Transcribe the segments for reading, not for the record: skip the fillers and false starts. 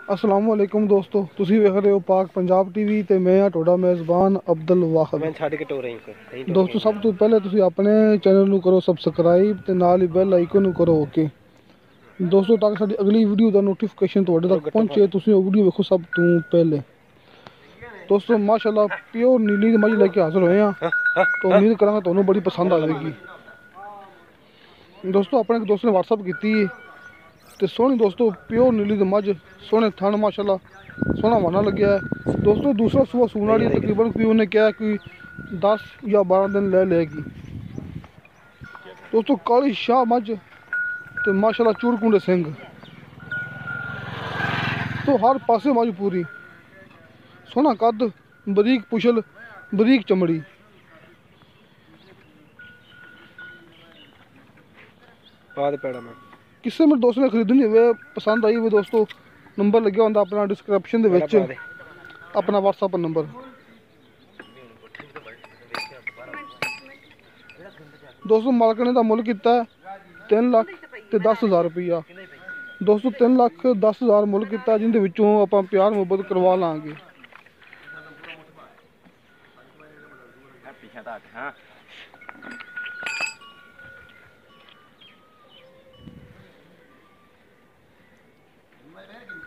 अस्सलाम वालेकुम दोस्तों, तुसी वेख रहे हो पाक पंजाब टीवी ते मैं हाँ तुहाडा मेज़बान अब्दुल वाहिद। मैं छड़ के टोर रही दोस्तों सब तो पहले तुसी अपने चैनल नू करो सबसक्राइब ते नाल ही बेल आइकन नू करो ओके दोस्तों, ताकि साडी अगली वीडियो दा नोटिफिकेशन तुहाडे तक गट्टा पहुंचे। तुसी वो वीडियो वेखो सब तो पहले। दोस्तों माशाल्लाह प्योर नीली दी मझ लेके हाजिर होए हैं, तो उम्मीद करांगा तुहानू बड़ी पसंद आएगी। दोस्तों अपने एक दोस्त ने व्हाट्सअप की ते सोहनी दोस्तों प्योर नीली दी मझ, सोहने थन माशाल्लाह, सोहना वाना लग्या है। दोस्तों दूसरा सुबह सून वाली है, तकरीबन कोई उन्हें क्या कोई 10 या 12 दिन ले लेगी। दोस्तों काली शाह मझ ते माशाल्लाह चूड़कुंडे सिंह, तो हर पासे मझ पूरी सोहना कद, बरीक पुछल, बरीक चमड़ी। बाद पैड़ा मैं किसी मेरे दोस्त ने खरीदनी हुए, पसंद आई हुई दोस्तों, नंबर लग्या होंदा अपना डिस्क्रिप्शन दे पैड़ा विच, पा दे। अपना व्हाट्सअप नंबर। दोस्तों मालक ने दा मुल किया 3 लाख ते 10,000 रुपया। दोस्तों 3 लाख 10,000 मुल किया, जिंदे विचों आपां प्यार मुहब्बत करवा लांगे।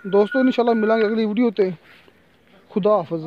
दोस्तों इंशाल्लाह मिलांगे अगली वीडियो ते। खुदा हाफिज।